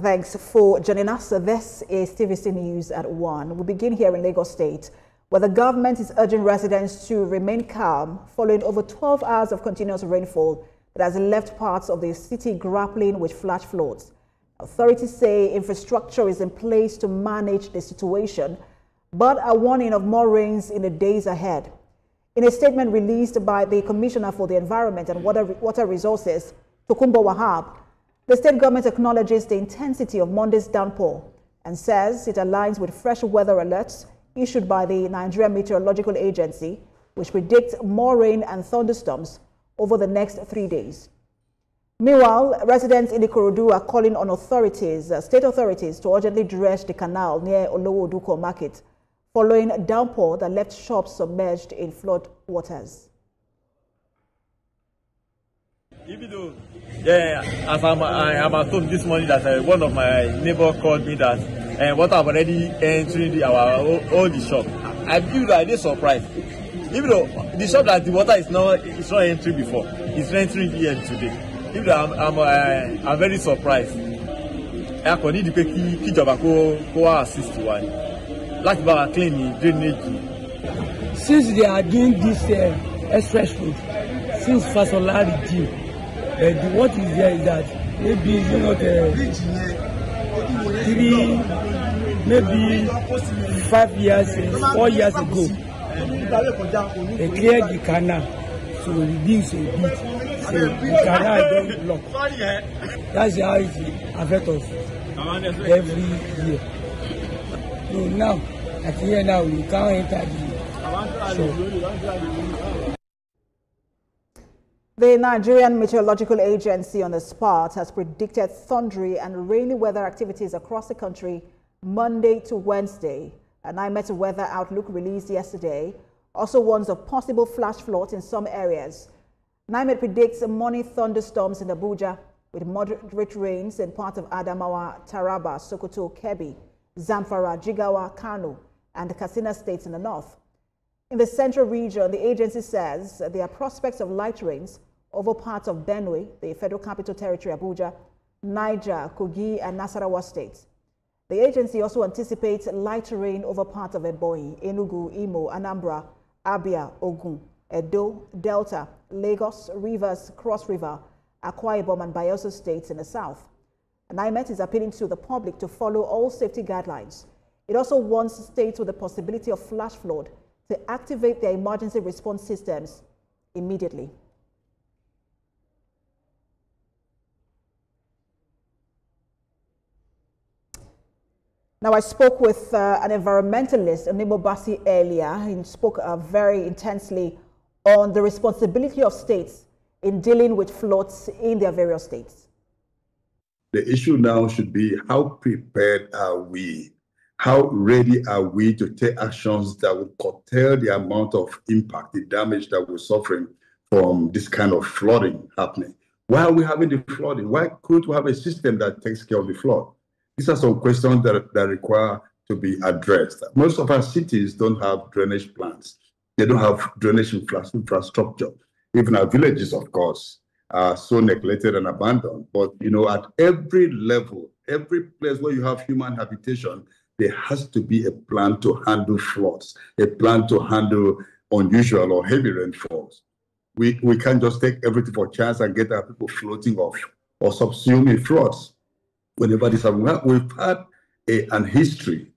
Thanks for joining us. This is TVC News at 1. We begin here in Lagos State, where the government is urging residents to remain calm following over 12 hours of continuous rainfall that has left parts of the city grappling with flash floods. Authorities say infrastructure is in place to manage the situation, but are warning of more rains in the days ahead. In a statement released by the Commissioner for the Environment and Water Resources, Tokunbo Wahab, the state government acknowledges the intensity of Monday's downpour and says it aligns with fresh weather alerts issued by the Nigerian Meteorological Agency, which predicts more rain and thunderstorms over the next 3 days. Meanwhile, residents in Ikorodu are calling on state authorities to urgently dredge the canal near Olowo-Oduko Market following a downpour that left shops submerged in flood waters. Even though, as I am at home this morning, that one of my neighbors called me that water have already entering all the shop. I feel that they surprised. Even though the shop that the water is not entering before, it's entering here today. Even though I'm very surprised. I could need to assist one. Like about cleaning drainage. Since they are doing this express road, since Fasola regime. What is there is that maybe maybe 5 years, 4 years ago, they cleared the canal, so reduce a bit. So the canal don't block. That's how it affects us every year. So now, at the end now, we can't enter the shop. The Nigerian Meteorological Agency on the spot has predicted thundery and rainy weather activities across the country Monday to Wednesday. An IMET weather outlook released yesterday also warns of possible flash floods in some areas. NIMET predicts morning thunderstorms in Abuja with moderate rains in parts of Adamawa, Taraba, Sokoto, Kebbi, Zamfara, Jigawa, Kano, and Katsina states in the north. In the central region, the agency says there are prospects of light rains over parts of Benue, the Federal Capital Territory, Abuja, Niger, Kogi, and Nasarawa states. The agency also anticipates light rain over parts of Ebonyi, Enugu, Imo, Anambra, Abia, Ogun, Edo, Delta, Lagos, Rivers, Cross River, Akwa Ibom, and Bayelsa states in the south. And IMET is appealing to the public to follow all safety guidelines. It also warns states with the possibility of flash flood to activate their emergency response systems immediately. Now, I spoke with an environmentalist, Onimo Basi, earlier. He spoke very intensely on the responsibility of states in dealing with floods in their various states. The issue now should be, how prepared are we? How ready are we to take actions that will curtail the amount of impact, the damage that we're suffering from this kind of flooding happening? Why are we having the flooding? Why couldn't we have a system that takes care of the flood? These are some questions that require to be addressed. Most of our cities don't have drainage plants. They don't have drainage infrastructure. Even our villages, of course, are so neglected and abandoned. But, at every level, every place where you have human habitation, there has to be a plan to handle floods, a plan to handle unusual or heavy rainfalls. We can't just take everything for chance and get our people floating off or subsuming floods. Whenever this happens, we've had an history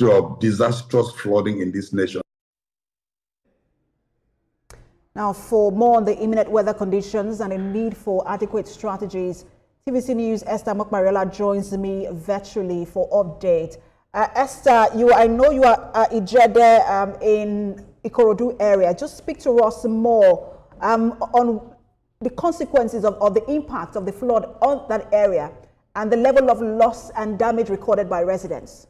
of disastrous flooding in this nation. Now, for more on the imminent weather conditions and the need for adequate strategies, TVC News' Esther Mokmariola joins me virtually for update. Esther, I know you are Ijede in Ikorodu area. Just speak to us more on the consequences of the impact of the flood on that area and the level of loss and damage recorded by residents.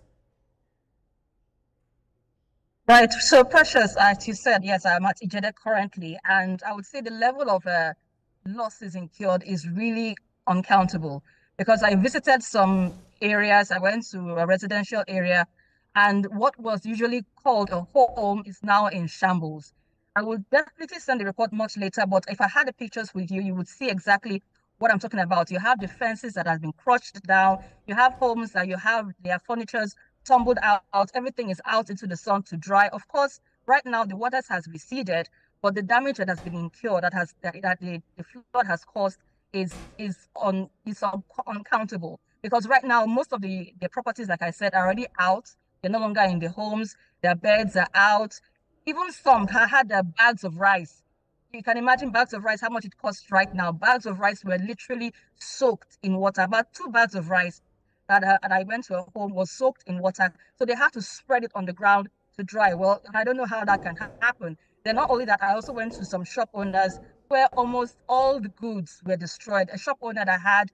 Right. So, Precious, as you said, yes, I'm at Ijede currently, and I would say the level of losses incurred is really uncountable, because I visited some areas. I went to a residential area, and what was usually called a home is now in shambles. I will definitely send the report much later, but if I had the pictures with you, you would see exactly what I'm talking about. You have the fences that have been crushed down. You have homes that you have their furnitures tumbled out. Everything is out into the sun to dry. Of course, right now the waters has receded, but the damage that has been incurred, that the flood has caused, is uncountable. Because right now most of the properties, like I said, are already out. They're no longer in the homes. Their beds are out. Even some had their bags of rice. You can imagine bags of rice, how much it costs right now. Bags of rice were literally soaked in water. About 2 bags of rice that I went to a home was soaked in water. So they had to spread it on the ground to dry. Well, I don't know how that can happen. Then not only that, I also went to some shop owners where almost all the goods were destroyed. A shop owner that had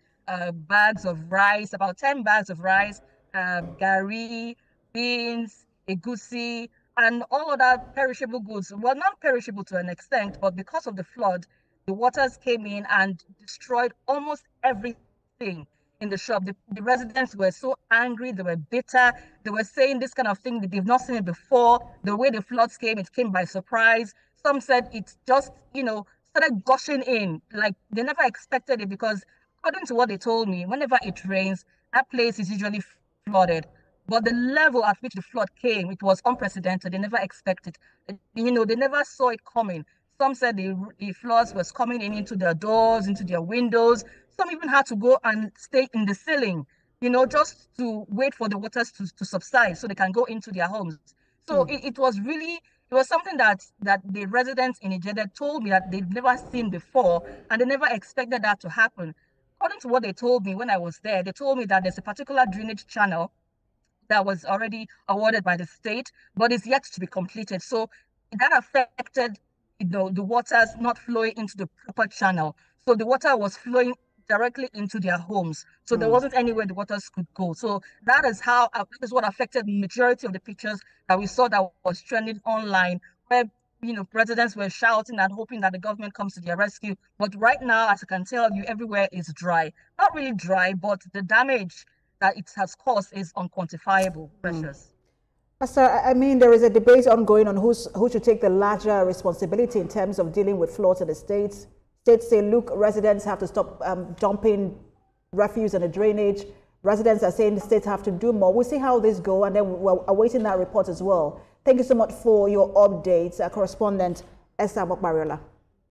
bags of rice, about 10 bags of rice, gari, beans, egusi, and all other perishable goods. Well, not perishable to an extent, but because of the flood, the waters came in and destroyed almost everything in the shop. The residents were so angry, they were bitter, they were saying this kind of thing that they've not seen it before. The way the floods came, it came by surprise. Some said it's just, started gushing in, like they never expected it, because according to what they told me, whenever it rains, that place is usually flooded. But the level at which the flood came, it was unprecedented. They never expected. They never saw it coming. Some said the floods was coming into their doors, into their windows. Some even had to go and stay in the ceiling, just to wait for the waters to subside so they can go into their homes. So it was something that the residents in Ijede told me that they've never seen before, and they never expected that to happen. According to what they told me when I was there, they told me that there's a particular drainage channel that was already awarded by the state, but is yet to be completed. So that affected the waters not flowing into the proper channel. So the water was flowing directly into their homes. So there wasn't anywhere the waters could go. So that is what affected the majority of the pictures that we saw that was trending online, where residents were shouting and hoping that the government comes to their rescue. But right now, as I can tell you, everywhere is dry. Not really dry, but the damage that it has caused is unquantifiable. Precious. Pastor, I mean, there is a debate ongoing on who should take the larger responsibility in terms of dealing with floods in the states. States say, look, residents have to stop dumping refuse in the drainage. Residents are saying the states have to do more. We'll see how this goes, and then we're awaiting that report as well. Thank you so much for your updates, correspondent Esther Bokbariola.